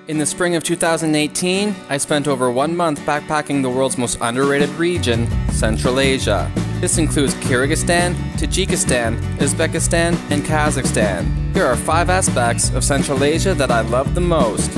In the spring of 2018, I spent over 1 month backpacking the world's most underrated region, Central Asia. This includes Kyrgyzstan, Tajikistan, Uzbekistan, and Kazakhstan. Here are 5 aspects of Central Asia that I love the most.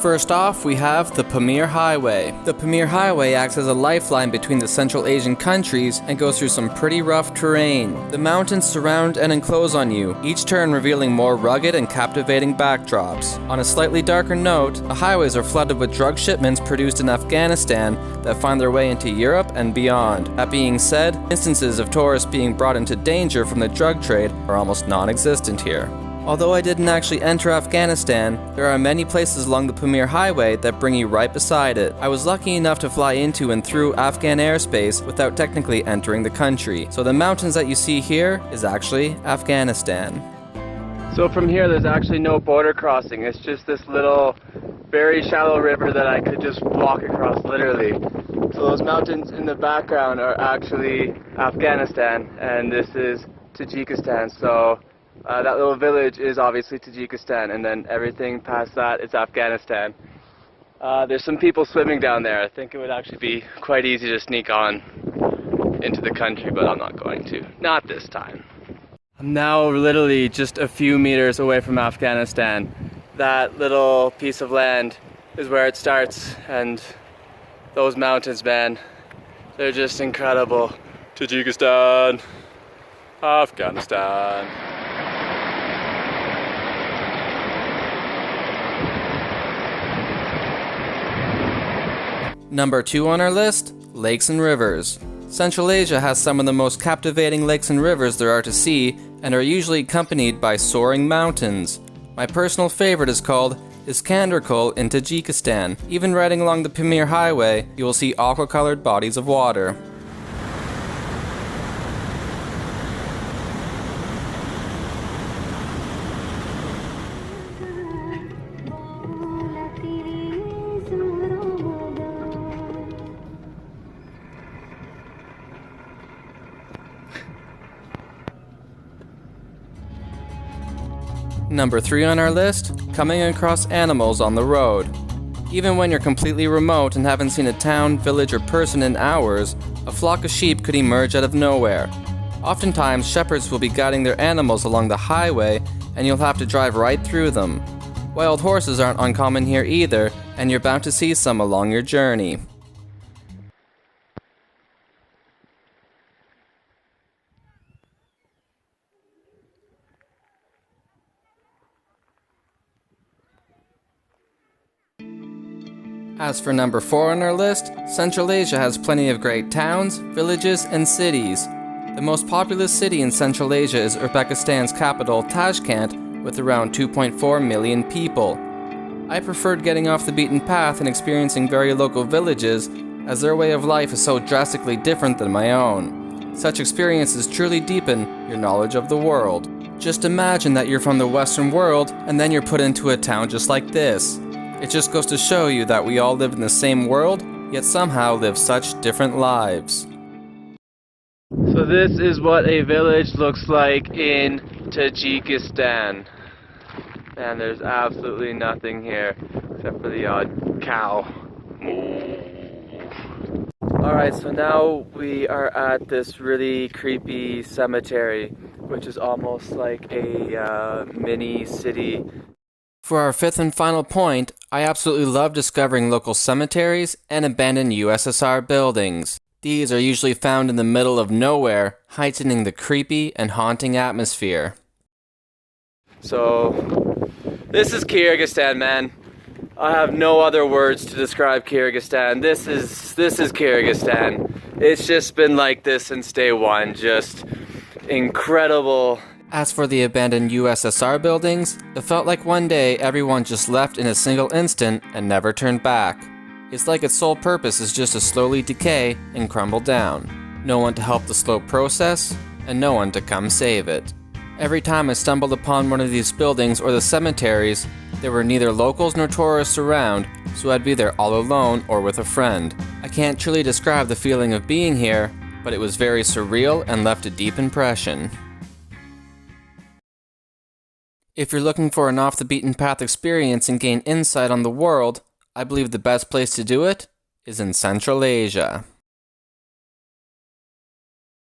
First off, we have the Pamir Highway. The Pamir Highway acts as a lifeline between the Central Asian countries and goes through some pretty rough terrain. The mountains surround and enclose on you, each turn revealing more rugged and captivating backdrops. On a slightly darker note, the highways are flooded with drug shipments produced in Afghanistan that find their way into Europe and beyond. That being said, instances of tourists being brought into danger from the drug trade are almost non-existent here. Although I didn't actually enter Afghanistan, there are many places along the Pamir Highway that bring you right beside it. I was lucky enough to fly into and through Afghan airspace without technically entering the country. So the mountains that you see here is actually Afghanistan. So from here there's actually no border crossing. It's just this little very shallow river that I could just walk across literally. So those mountains in the background are actually Afghanistan and this is Tajikistan. So that little village is obviously Tajikistan, and then everything past that is Afghanistan. There's some people swimming down there. I think it would actually be quite easy to sneak on into the country, but I'm not going to. Not this time. I'm now literally just a few meters away from Afghanistan. That little piece of land is where it starts, and those mountains, man, they're just incredible. Tajikistan, Afghanistan. Number 2 on our list, lakes and rivers. Central Asia has some of the most captivating lakes and rivers there are to see and are usually accompanied by soaring mountains. My personal favorite is called Iskanderkul in Tajikistan. Even riding along the Pamir Highway, you will see aqua-colored bodies of water. Number 3 on our list, coming across animals on the road. Even when you're completely remote and haven't seen a town, village, or person in hours, a flock of sheep could emerge out of nowhere. Oftentimes, shepherds will be guiding their animals along the highway, and you'll have to drive right through them. Wild horses aren't uncommon here either, and you're bound to see some along your journey. As for number 4 on our list, Central Asia has plenty of great towns, villages, and cities. The most populous city in Central Asia is Uzbekistan's capital, Tashkent, with around 2.4 million people. I preferred getting off the beaten path and experiencing very local villages, as their way of life is so drastically different than my own. Such experiences truly deepen your knowledge of the world. Just imagine that you're from the Western world, and then you're put into a town just like this. It just goes to show you that we all live in the same world, yet somehow live such different lives. So this is what a village looks like in Tajikistan. And there's absolutely nothing here, except for the odd cow. Alright, so now we are at this really creepy cemetery, which is almost like a mini city. For our 5th and final point, I absolutely love discovering local cemeteries and abandoned USSR buildings. These are usually found in the middle of nowhere, heightening the creepy and haunting atmosphere. So, this is Kyrgyzstan, man. I have no other words to describe Kyrgyzstan. This is Kyrgyzstan. It's just been like this since day one, just incredible. As for the abandoned USSR buildings, it felt like one day everyone just left in a single instant and never turned back. It's like its sole purpose is just to slowly decay and crumble down. No one to help the slow process, and no one to come save it. Every time I stumbled upon one of these buildings or the cemeteries, there were neither locals nor tourists around, so I'd be there all alone or with a friend. I can't truly describe the feeling of being here, but it was very surreal and left a deep impression. If you're looking for an off-the-beaten-path experience and gain insight on the world, I believe the best place to do it is in Central Asia.